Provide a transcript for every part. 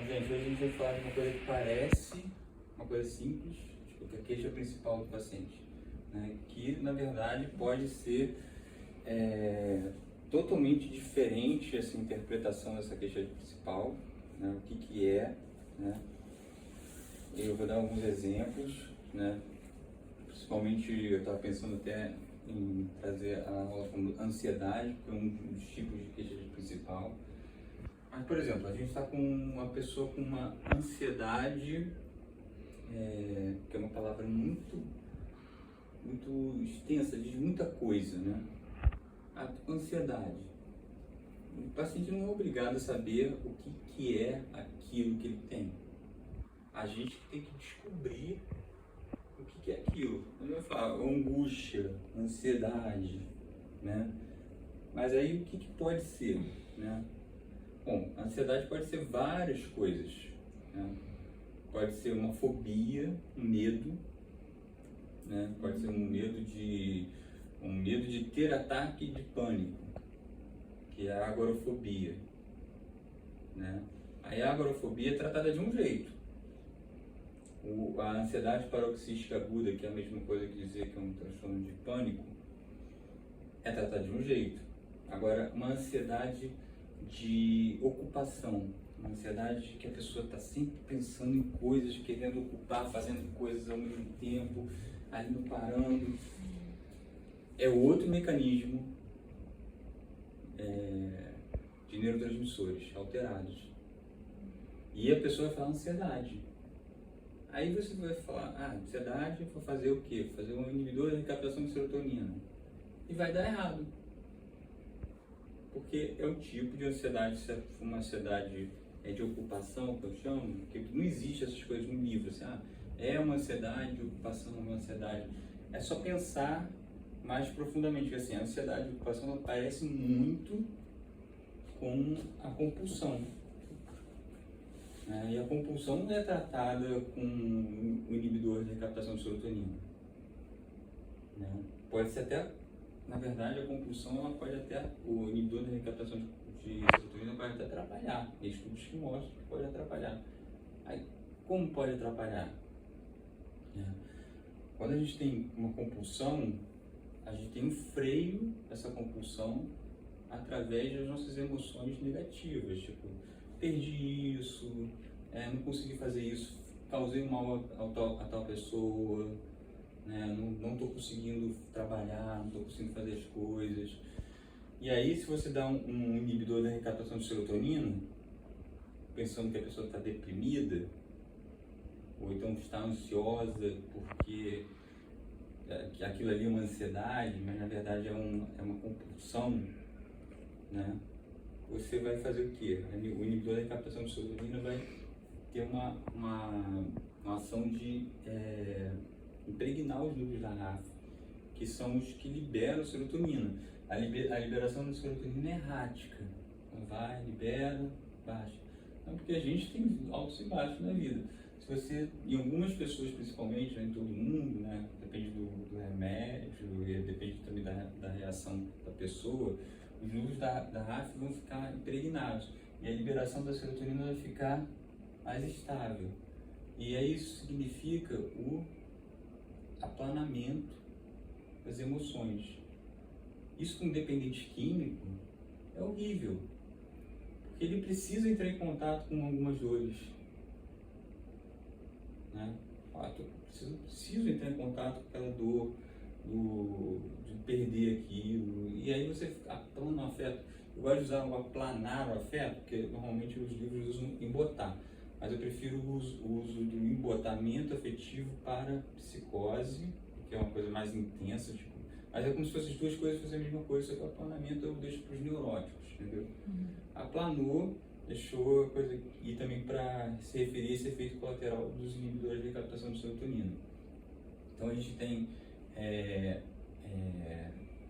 Gente, hoje a gente vai falar de uma coisa que parece uma coisa simples, tipo, que é a queixa principal do paciente, né? Que na verdade pode ser totalmente diferente essa interpretação dessa queixa principal, né? O que que é, né? Eu vou dar alguns exemplos, né? Principalmente eu estava pensando até em trazer a aula como ansiedade, que é um dos tipos de queixa principal. Mas, por exemplo, a gente está com uma pessoa com uma ansiedade, que é uma palavra muito extensa, diz muita coisa, né? A ansiedade. O paciente não é obrigado a saber o que é aquilo que ele tem. A gente tem que descobrir o que é aquilo. Quando eu falo angústia, ansiedade, né? Mas aí o que pode ser, né? Bom, a ansiedade pode ser várias coisas, né? Pode ser uma fobia, um medo, né? Pode ser um medo de ter ataque de pânico, que é a agorafobia, né? Aí a agorafobia é tratada de um jeito. A ansiedade paroxística aguda, que é a mesma coisa que dizer que é um transtorno de pânico, é tratada de um jeito. Agora, uma ansiedade de ocupação, uma ansiedade de que a pessoa está sempre pensando em coisas, querendo ocupar, fazendo coisas ao mesmo tempo, ali não parando, é outro mecanismo de neurotransmissores alterados. E a pessoa vai falar ansiedade. Aí você vai falar, ansiedade, vou fazer o quê? Fazer um inibidor de recaptação de serotonina. E vai dar errado. Porque é um tipo de ansiedade, se é uma ansiedade de ocupação, que eu chamo, porque não existe essas coisas no livro, assim, é uma ansiedade de ocupação, uma ansiedade. É só pensar mais profundamente, porque assim, a ansiedade de ocupação ela parece muito com a compulsão. E a compulsão não é tratada com o inibidor de recaptação de serotonina. Né? Pode ser até, na verdade, a compulsão, ela pode até, o inibidor de recaptação de serotonina pode até atrapalhar. Tem estudos que mostram que pode atrapalhar. Aí, como pode atrapalhar? Quando a gente tem uma compulsão, a gente tem um freio dessa compulsão através das nossas emoções negativas, tipo, perdi isso, não consegui fazer isso, causei um mal a tal pessoa, né? Não estou conseguindo trabalhar, não estou conseguindo fazer as coisas. E aí, se você dá um inibidor da recaptação de serotonina, pensando que a pessoa está deprimida, ou então está ansiosa porque que aquilo ali é uma ansiedade, mas na verdade é uma compulsão, né? Você vai fazer o quê? O inibidor da recaptação de serotonina vai ter uma ação de impregnar os núcleos da RAF, que são os que liberam serotonina. A liberação da serotonina é errática. Então vai, libera, baixa. Então, porque a gente tem altos e baixos na vida. Se você, em algumas pessoas principalmente, não em todo mundo, né? Depende do remédio, e depende também da reação da pessoa, os núcleos da RAF vão ficar impregnados e a liberação da serotonina vai ficar mais estável. E aí isso significa o aplanamento das emoções. Isso com um dependente químico é horrível, porque ele precisa entrar em contato com algumas dores, né? Eu preciso entrar em contato com aquela dor de perder aquilo, e aí você aplana o afeto. Eu gosto de usar o aplanar o afeto, porque normalmente os livros usam embotar, mas eu prefiro o uso do embotamento afetivo para psicose, que é uma coisa mais intensa, tipo, mas é como se fossem as duas coisas fossem a mesma coisa, só que o aplanamento eu deixo para os neuróticos, entendeu? Aplanou, deixou a coisa, e também para se referir a esse efeito colateral dos inibidores de recaptação de serotonina. Então a gente tem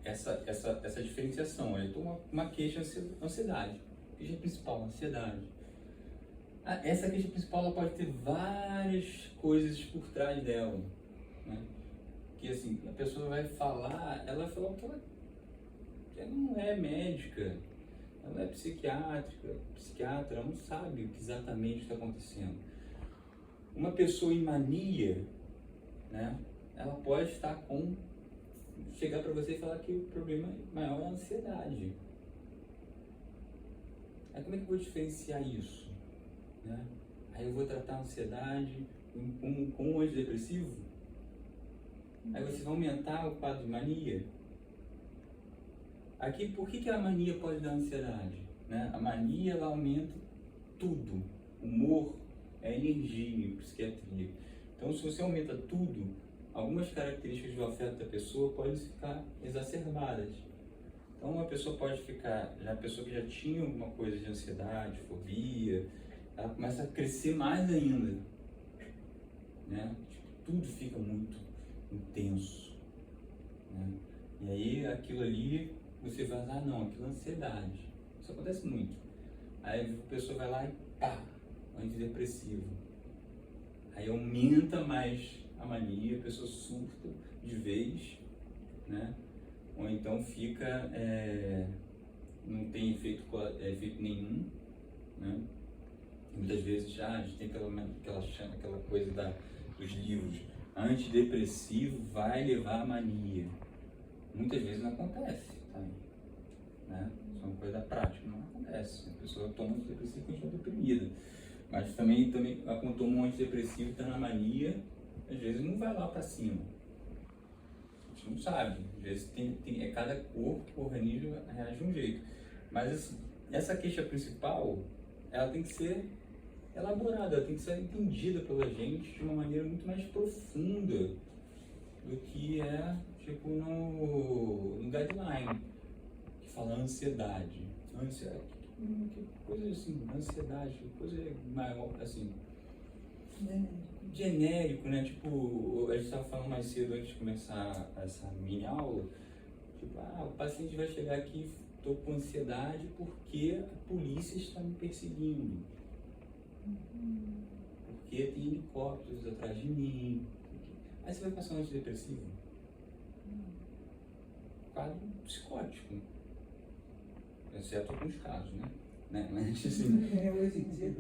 essa diferenciação. Eu estou uma queixa, ansiedade. Queixa principal, ansiedade. Essa queixa principal ela pode ter várias coisas por trás dela, né? Que assim, a pessoa vai falar, ela vai falar que ela não é médica, ela não é psiquiatra, ela não sabe o que exatamente está acontecendo. Uma pessoa em mania, né, ela pode chegar para você e falar que o problema maior é a ansiedade. Aí como é que eu vou diferenciar isso? Né? Aí eu vou tratar a ansiedade com um antidepressivo? Aí você vai aumentar o quadro de mania? Aqui, por que a mania pode dar ansiedade? Né? A mania, ela aumenta tudo. Humor é energia em psiquiatria. Então, se você aumenta tudo, algumas características do afeto da pessoa podem ficar exacerbadas. Então, uma pessoa pode ficar, a pessoa que já tinha alguma coisa de ansiedade, fobia, ela começa a crescer mais ainda, né? Tudo fica muito intenso, né? E aí, aquilo ali, você vai lá, não, aquilo é ansiedade. Isso acontece muito. Aí a pessoa vai lá e pá, antidepressivo. Aí aumenta mais a mania, a pessoa surta de vez, né? Ou então fica, não tem efeito nenhum, né? Muitas vezes a gente tem aquela coisa dos livros, antidepressivo vai levar a mania. Muitas vezes não acontece, tá? Né? Isso é uma coisa prática, não acontece. A pessoa toma antidepressivo e continua deprimida. Mas também quando toma um antidepressivo e está na mania, às vezes não vai lá para cima. A gente não sabe. Às vezes cada corpo, o organismo reage de um jeito. Mas assim, essa queixa principal, ela tem que ser elaborada, ela tem que ser entendida pela gente de uma maneira muito mais profunda do que é tipo no guideline, que fala ansiedade. Que coisa assim, ansiedade, que coisa maior, assim, genérico, né? Tipo, a gente estava falando mais cedo antes de começar essa mini aula, tipo, o paciente vai chegar aqui, estou com ansiedade porque a polícia está me perseguindo. Porque tem helicópteros atrás de mim. Aí você vai passar um antidepressivo. Quadro psicótico. Exceto alguns casos, né? Mas assim, Hoje em dia.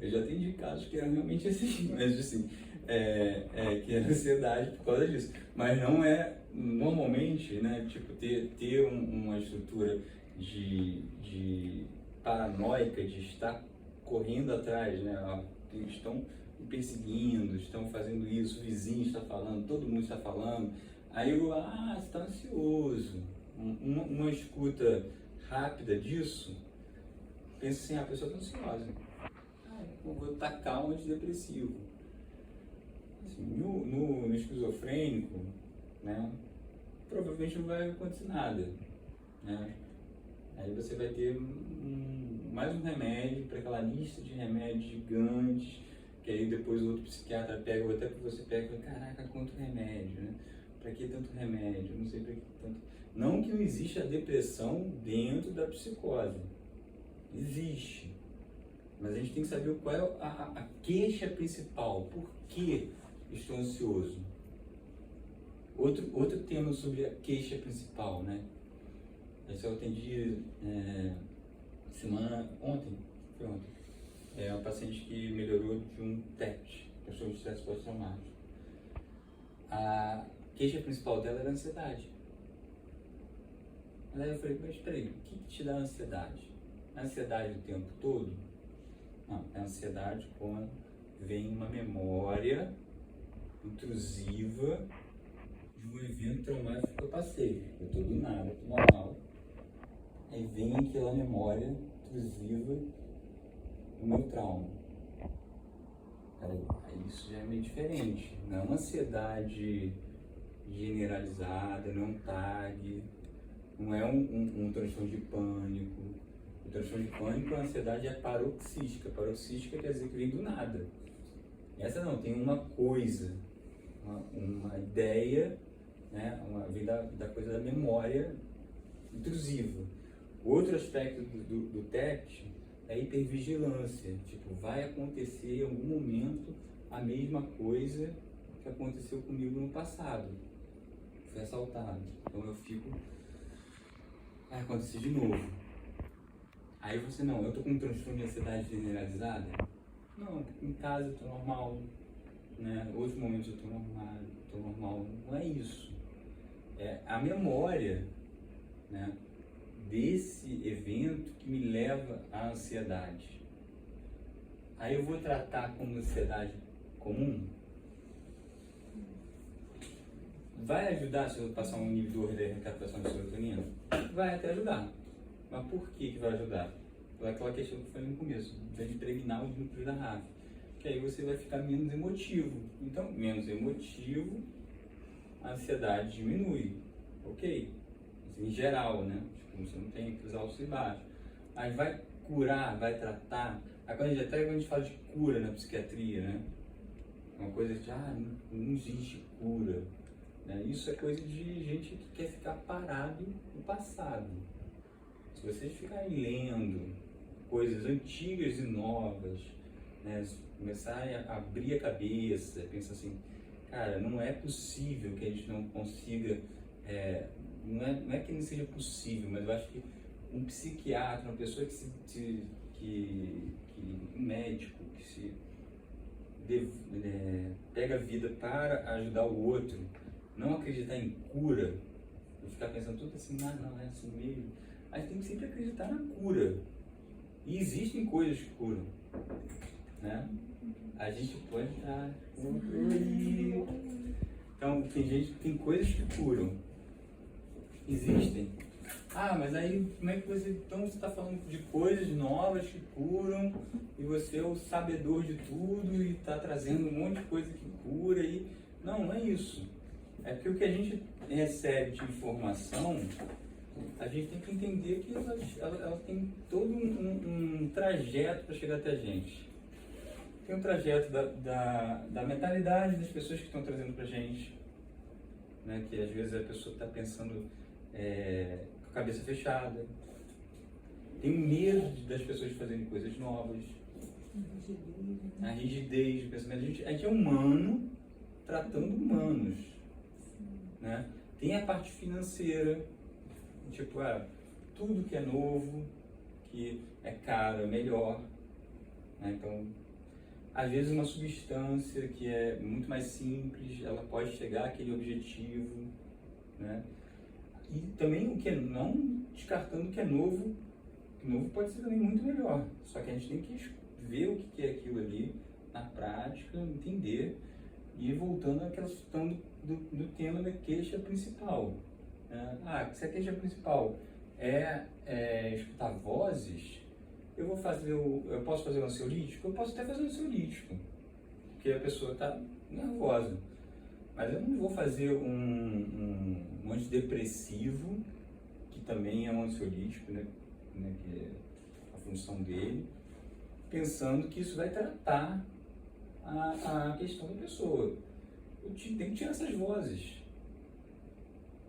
eu já atendi casos que eram realmente assim, mas assim, que era ansiedade por causa disso. Mas não é, normalmente, né, tipo, ter uma estrutura de paranoica, de estar correndo atrás, né? Estão me perseguindo, estão fazendo isso, o vizinho está falando, todo mundo está falando. Aí você está ansioso. Uma escuta rápida disso, pensa assim, a pessoa está ansiosa. Eu vou tacar um antidepressivo. Assim, no esquizofrênico, né, provavelmente não vai acontecer nada, né? Aí você vai ter mais um remédio para aquela lista de remédios gigantes, que aí depois o outro psiquiatra pega, ou até que você pega e fala, caraca, quanto remédio, né? Para que tanto remédio? Não sei para que tanto. Não que não exista a depressão dentro da psicose. Existe. Mas a gente tem que saber qual é a queixa principal. Por que estou ansioso? Outro tema sobre a queixa principal, né? Esse eu atendi ontem. É uma paciente que melhorou de um TET, transtorno de estresse pós-traumático. A queixa principal dela era a ansiedade. Aí eu falei, mas peraí, o que te dá ansiedade? Ansiedade o tempo todo? Não, é ansiedade quando vem uma memória intrusiva de um evento traumático que eu passei. Eu estou do nada, tô normal. Aí vem aquela memória intrusiva do meu trauma. Aí isso já é meio diferente. Não é uma ansiedade generalizada, não é um TAG, não é um transtorno de pânico. O transtorno de pânico, a ansiedade é paroxística. Paroxística quer dizer que vem do nada. Essa não, tem uma coisa, uma ideia, né? Vem da coisa da memória intrusiva. Outro aspecto do TET é a hipervigilância. Tipo, vai acontecer em algum momento a mesma coisa que aconteceu comigo no passado. Fui assaltado. Então eu fico, vai acontecer de novo. Aí você, não, eu tô com um transtorno de ansiedade generalizada? Não, em casa eu tô normal, né? Outros momentos eu tô normal. Não é isso. É a memória, né, desse evento que me leva à ansiedade. Aí eu vou tratar como ansiedade comum? Vai ajudar se eu passar um inibidor da recaptação de serotonina? Vai até ajudar. Mas por que vai ajudar? Por aquela questão que eu falei no começo, de impregnar os núcleos da RAF. Que aí você vai ficar menos emotivo. Então, menos emotivo, a ansiedade diminui. Ok? Em geral, né? Tipo, você não tem aqueles altos e baixos. Aí vai curar, vai tratar. Até quando a gente fala de cura na psiquiatria, né? Uma coisa de, não existe cura. Né? Isso é coisa de gente que quer ficar parado no passado. Se vocês ficarem lendo coisas antigas e novas, né? Começarem a abrir a cabeça, pensar assim, cara, não é possível que a gente não consiga, não é que não seja possível, mas eu acho que um psiquiatra, uma pessoa um médico que pega a vida para ajudar o outro, não acreditar em cura, e ficar pensando tudo assim, não é assim mesmo. A gente tem que sempre acreditar na cura. E existem coisas que curam, né? A gente pode estar... Então, tem coisas que curam. Existem. Mas aí, como é que você... Então, você está falando de coisas novas que curam, e você é o sabedor de tudo, e está trazendo um monte de coisa que cura, e... Não é isso. É porque o que a gente recebe de informação, a gente tem que entender que ela tem todo um trajeto para chegar até a gente. Tem um trajeto da mentalidade das pessoas que estão trazendo para a gente, né? Que às vezes a pessoa está pensando com a cabeça fechada, tem medo das pessoas fazerem coisas novas, a rigidez do pensamento. A gente é humano tratando humanos, né? Tem a parte financeira, tipo, tudo que é novo, que é caro, é melhor, né? Então, às vezes uma substância que é muito mais simples, ela pode chegar àquele objetivo, né? E também o que é, não descartando o que é novo pode ser também muito melhor, só que a gente tem que ver o que é aquilo ali na prática, entender, e ir voltando àquela questão do tema da queixa principal. Se a queixa principal é escutar vozes, eu posso fazer um ansiolítico? Eu posso até fazer um ansiolítico, porque a pessoa está nervosa. Mas eu não vou fazer um antidepressivo, que também é um ansiolítico, né, que é a função dele, pensando que isso vai tratar a questão da pessoa. Eu tenho que tirar essas vozes.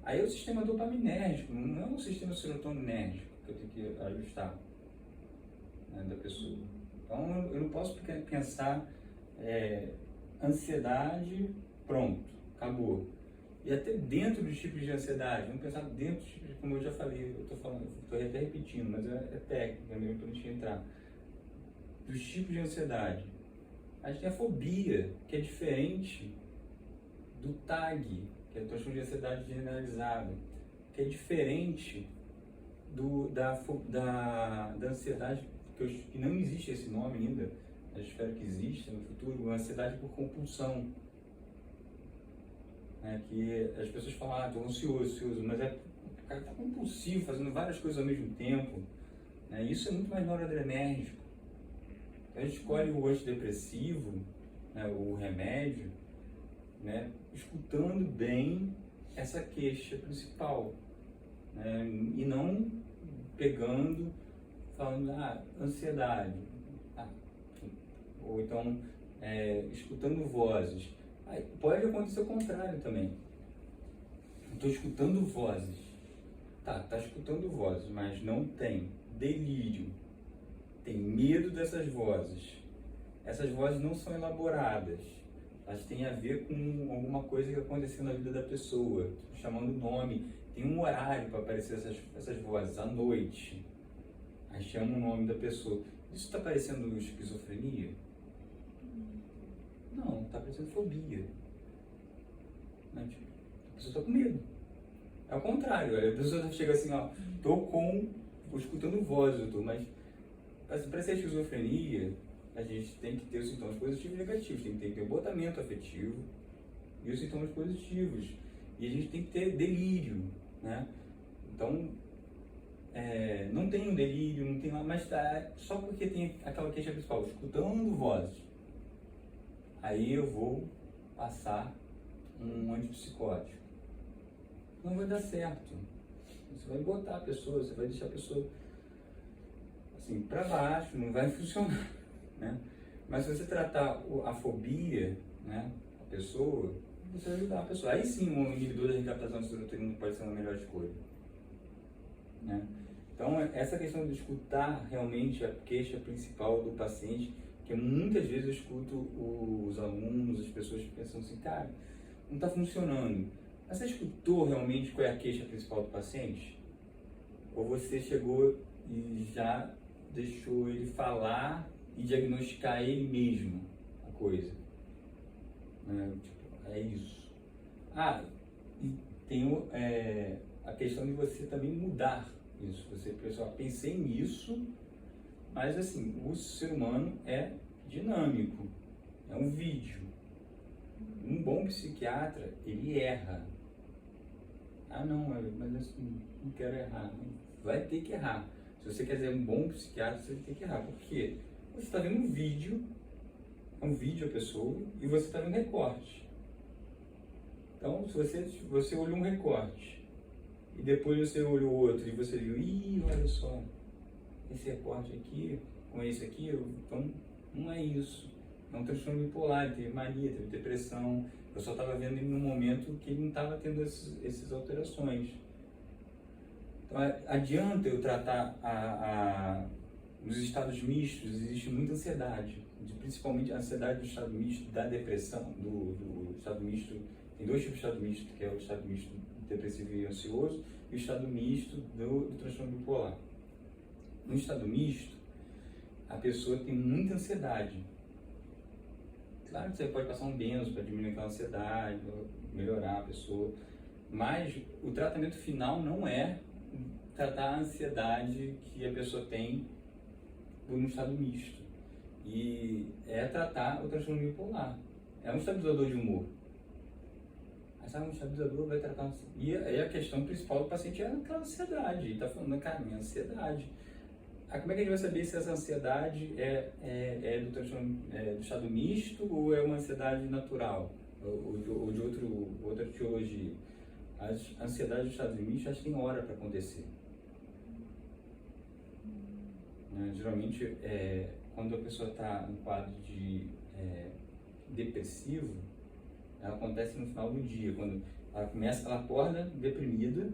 Aí é o sistema dopaminérgico, não é o sistema serotoninérgico que eu tenho que ajustar, né, da pessoa. Então eu não posso pensar ansiedade, pronto, acabou. E até dentro dos tipos de ansiedade, vamos pensar dentro dos tipos, como eu já falei, eu estou até repetindo, mas é técnica mesmo para a gente entrar. Dos tipos de ansiedade, a gente tem a fobia, que é diferente do TAG, que é a transtorno de ansiedade generalizada, que é diferente da ansiedade, que não existe esse nome ainda, mas espero que exista no futuro, a ansiedade por compulsão. Que as pessoas falam, estou ansioso, mas o cara está compulsivo, fazendo várias coisas ao mesmo tempo. Isso é muito mais noradrenérgico. Então a gente escolhe o antidepressivo, o remédio, escutando bem essa queixa principal, e não pegando, falando, ansiedade, ou então escutando vozes. Aí pode acontecer o contrário também. Estou escutando vozes, tá escutando vozes, mas não tem delírio, tem medo dessas vozes. Essas vozes não são elaboradas, elas têm a ver com alguma coisa que aconteceu na vida da pessoa, chamando nome. Tem um horário para aparecer essas vozes, à noite. Aí chama o nome da pessoa. Isso está parecendo esquizofrenia? Não, está parecendo fobia. Né? Tipo, a pessoa está com medo. É o contrário, a pessoa chega assim, ó, estou escutando voz, mas para ser esquizofrenia, a gente tem que ter os sintomas positivos e negativos, tem que ter o botamento afetivo e os sintomas positivos. E a gente tem que ter delírio, né? Então, não tem um delírio, não tem lá, mas só porque tem aquela queixa principal, escutando vozes. Aí eu vou passar um antipsicótico. Não vai dar certo. Você vai botar a pessoa, você vai deixar a pessoa assim, para baixo, não vai funcionar, né? Mas se você tratar a fobia, né, a pessoa, você vai ajudar a pessoa. Aí sim, o inibidor da recaptação de serotonina pode ser uma melhor escolha, né? Então, essa questão de escutar realmente a queixa principal do paciente, que muitas vezes eu escuto os alunos, as pessoas pensam assim, cara, não está funcionando. Mas você escutou realmente qual é a queixa principal do paciente? Ou você chegou e já deixou ele falar e diagnosticar ele mesmo a coisa? É isso. E tem a questão de você também mudar isso. Você, pessoal, pensei nisso, mas assim, o ser humano é dinâmico, é um vídeo. Um bom psiquiatra, ele erra. Não, mas assim, não quero errar. Vai ter que errar. Se você quer ser um bom psiquiatra, você vai ter que errar. Por quê? Você está vendo um vídeo, é um vídeo a pessoa, e você está vendo recorte. Então, se você olhou um recorte, e depois você olhou outro, e você viu, olha só, esse recorte aqui, com esse aqui, então não é isso. É um transtorno bipolar, ele teve mania, teve depressão. Eu só estava vendo ele num momento que ele não estava tendo essas alterações. Então, adianta eu tratar nos estados mistos, existe muita ansiedade, principalmente a ansiedade do estado misto, da depressão, do estado misto. Tem dois tipos de estado misto, que é o estado misto depressivo e ansioso, e o estado misto do transtorno bipolar. No estado misto, a pessoa tem muita ansiedade. Claro que você pode passar um benzo para diminuir aquela ansiedade, melhorar a pessoa, mas o tratamento final não é tratar a ansiedade que a pessoa tem por um estado misto, e é tratar o transtorno bipolar. É um estabilizador de humor. Mas um estabilizador vai tratar... E a questão principal do paciente é aquela ansiedade. Ele está falando, cara, minha ansiedade. Como é que a gente vai saber se essa ansiedade é do transtorno, do estado misto, ou é uma ansiedade natural, ou de outra etiologia? A ansiedade do estado misto, acho que tem hora para acontecer. Geralmente, quando a pessoa está em quadro de depressivo, ela acontece no final do dia, quando ela acorda deprimida,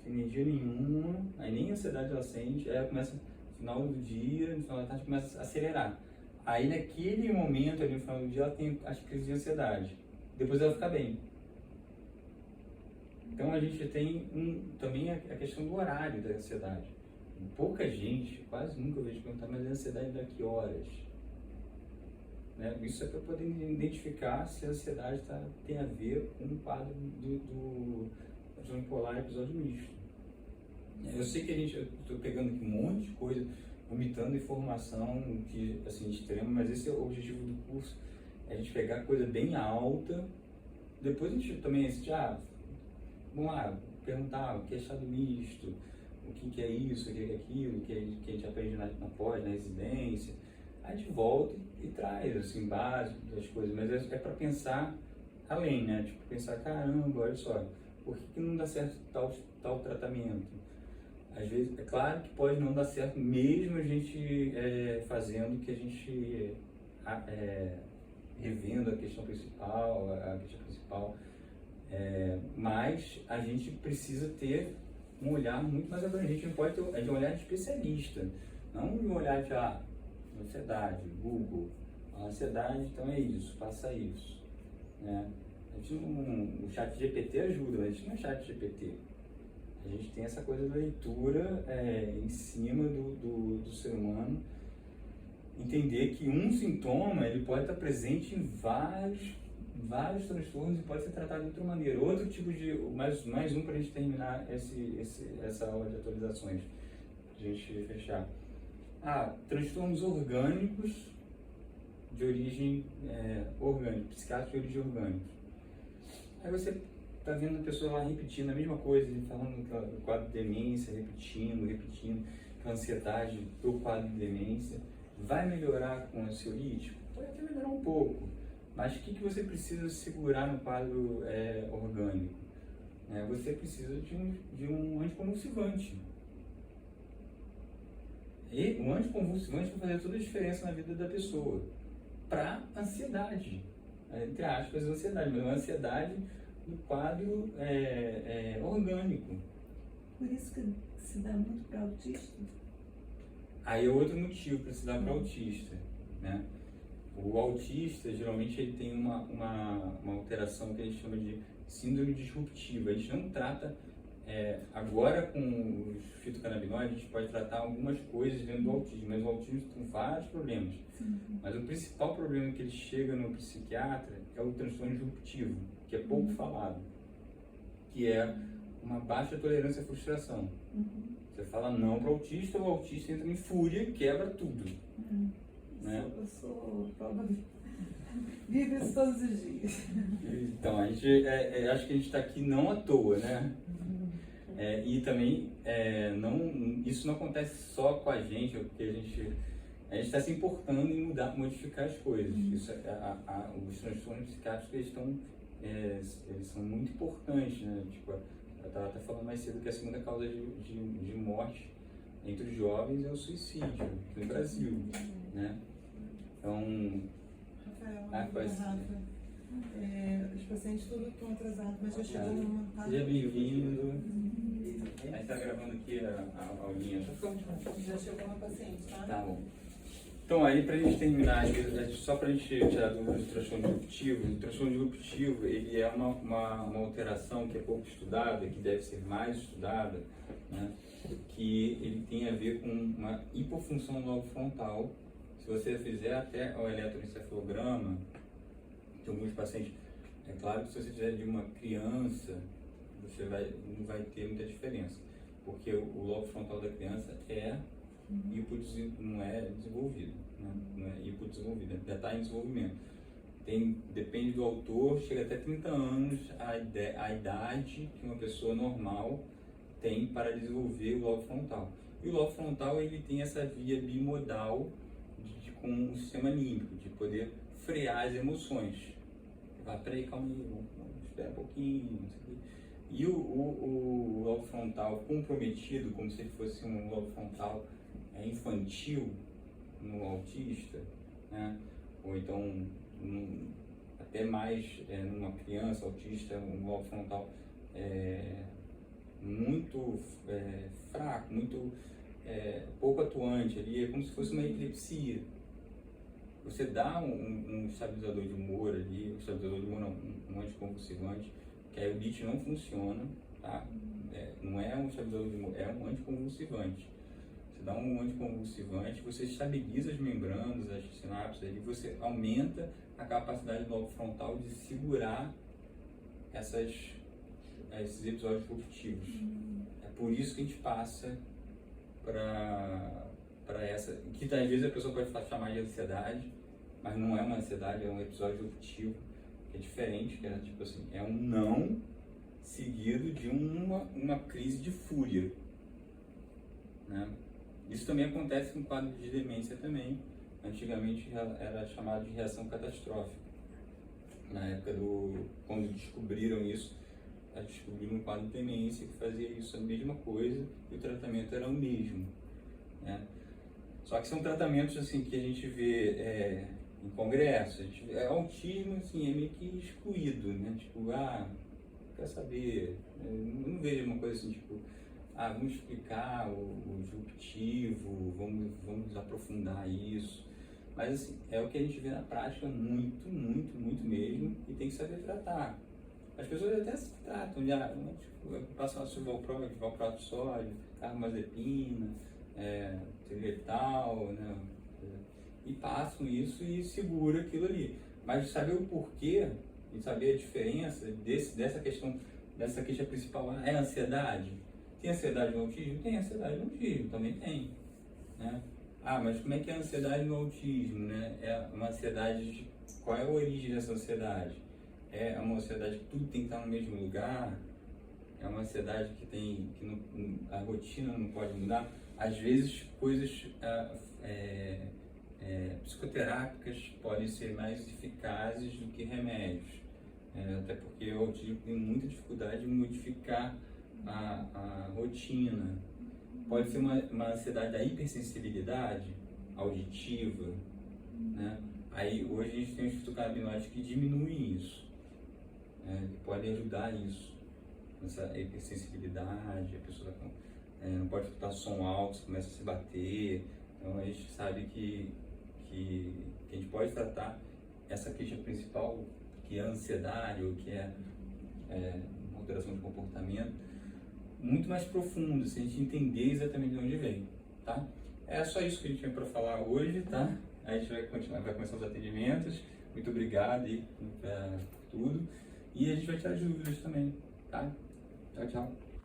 sem energia nenhuma, aí nem ansiedade ela sente, aí ela começa no final do dia, no final da tarde começa a acelerar. Aí naquele momento, ali no final do dia, ela tem as crises de ansiedade. Depois ela fica bem. Então a gente tem também a questão do horário da ansiedade. Pouca gente, quase nunca eu vejo perguntar, mas a ansiedade dá que horas? Né? Isso é para poder identificar se a ansiedade tem a ver com o quadro do transtorno bipolar episódio misto. Eu sei que eu estou pegando aqui um monte de coisa, vomitando informação que, assim, extrema, mas esse é o objetivo do curso, é a gente pegar coisa bem alta, depois a gente também assiste, vamos lá, perguntar o que é estado misto, o que é isso, o que é aquilo, que a gente aprende na pós, na residência. A gente volta e traz, assim, básico das coisas, mas é para pensar além, né? Tipo, pensar, caramba, olha só, por que não dá certo tal tratamento? Às vezes, é claro que pode não dar certo mesmo a gente fazendo que a gente revendo a questão principal, mas a gente precisa ter um olhar muito mais abrangente. A gente não pode ter um olhar de especialista, não um olhar de ansiedade, Google, a ansiedade, então é isso, faça isso, né? O chat GPT ajuda, mas a gente não é chat GPT. A gente tem essa coisa da leitura em cima do ser humano, entender que um sintoma ele pode estar presente em vários transtornos e pode ser tratado de outra maneira. Outro tipo de, mais um para a gente terminar essa aula de atualizações, para a gente fechar. Transtornos orgânicos de origem orgânica, psiquiátricos de origem orgânica. Aí você está vendo a pessoa lá repetindo a mesma coisa, falando do quadro de demência, repetindo, com ansiedade do quadro de demência. Vai melhorar com ansiolítico? Pode até melhorar um pouco, mas o que você precisa segurar no quadro orgânico? Você precisa de um anticonvulsivante. E o anticonvulsivante vai fazer toda a diferença na vida da pessoa. Para ansiedade, entre aspas, ansiedade, mas uma ansiedade do quadro orgânico. Por isso que se dá muito para autista? Aí é outro motivo para se dar para autista, né? O autista, geralmente, ele tem uma alteração que a gente chama de síndrome disruptiva. A gente não trata, agora com os fitocannabinoides, a gente pode tratar algumas coisas dentro do autismo, mas o autismo tem vários problemas. Sim. Mas o principal problema que ele chega no psiquiatra é o transtorno disruptivo, que é pouco falado, que é uma baixa tolerância à frustração. Você fala não para o autista entra em fúria, quebra tudo. Né? Eu sou prova de... Vivo isso todos os dias. Então, a gente, acho que a gente está aqui não à toa, né? E também, isso não acontece só com a gente, porque a gente está se importando em modificar as coisas. Isso, os transtornos psiquiátricos, eles são muito importantes, né? Tipo, eu estava até falando mais cedo que a segunda causa de morte entre os jovens é o suicídio no Brasil, né? Então, Rafael, os pacientes todos estão atrasados, mas já chegou numa fase. Seja bem-vindo. A gente está gravando aqui a aulinha. Já chegou uma paciente, tá? Tá bom. Então, aí, para a gente terminar, só para a gente tirar do transtorno disruptivo, o transtorno disruptivo, ele é uma alteração que é pouco estudada, que deve ser mais estudada, né? Que ele tem a ver com uma hipofunção do lobo frontal. Se você fizer até o eletroencefalograma de alguns pacientes, é claro que se você fizer de uma criança, você não vai ter muita diferença, porque o lobo frontal da criança não é desenvolvido, né? Não é hipodesenvolvido, ainda está em desenvolvimento. Depende do autor, chega até 30 anos a idade que uma pessoa normal tem para desenvolver o lobo frontal. E o lobo frontal ele tem essa via bimodal com o sistema límbico, de poder frear as emoções. Peraí, calma aí, vamos esperar um pouquinho, não sei o quê. E o lobo frontal comprometido, como se fosse um lobo frontal infantil no autista, né? Ou então até mais numa criança autista, um lobo frontal muito fraco, muito pouco atuante ali, é como se fosse uma epilepsia. Você dá um estabilizador de humor ali, um estabilizador de humor não, um anticonvulsivante, que aí o DIT não funciona, tá? Não é um estabilizador de humor, é um anticonvulsivante. Você dá um anticonvulsivante, você estabiliza as membranas, as sinapses, ali você aumenta a capacidade do lobo frontal de segurar esses episódios disruptivos. É por isso que a gente passa para essa, que às vezes a pessoa pode chamar de ansiedade, mas não é uma ansiedade, é um episódio disruptivo, que é diferente, que é tipo assim, é um não seguido de uma crise de fúria, né? Isso também acontece com quadro de demência também. Antigamente era chamado de reação catastrófica. Na época quando descobriram isso, descobriram um quadro de demência que fazia isso a mesma coisa e o tratamento era o mesmo, né? Só que são tratamentos assim que a gente vê em congressos, autismo assim, é meio que excluído, né? Tipo, quer saber, eu não vejo uma coisa assim, tipo, vamos explicar o disruptivo, vamos aprofundar isso. Mas assim, é o que a gente vê na prática muito, muito, muito mesmo, e tem que saber tratar. As pessoas até se tratam de, tipo, passam a valproato de sódio, carbamazepina, triletal, né? E passam isso e segura aquilo ali. Mas saber o porquê e saber a diferença dessa questão principal é a ansiedade. Tem ansiedade no autismo? Tem ansiedade no autismo, também tem, né? Mas como é que é a ansiedade no autismo, né? É uma ansiedade de... Qual é a origem dessa ansiedade? É uma ansiedade que tudo tem que estar no mesmo lugar? É uma ansiedade a rotina não pode mudar? Às vezes, coisas psicoterápicas podem ser mais eficazes do que remédios. Até porque o autismo tem muita dificuldade de modificar a rotina. Pode ser uma ansiedade da hipersensibilidade auditiva, né? Aí hoje a gente tem os fitocannabinoides que diminuem isso, que podem ajudar isso, essa hipersensibilidade, a pessoa não pode escutar som alto, começa a se bater. Então a gente sabe que a gente pode tratar essa queixa principal, que é a ansiedade ou que é uma alteração de comportamento, muito mais profundo, se a gente entender exatamente de onde vem, tá? É só isso que a gente tinha para falar hoje, tá? A gente vai começar os atendimentos. Muito obrigado aí por tudo. E a gente vai tirar dúvidas também, tá? Tchau, tchau.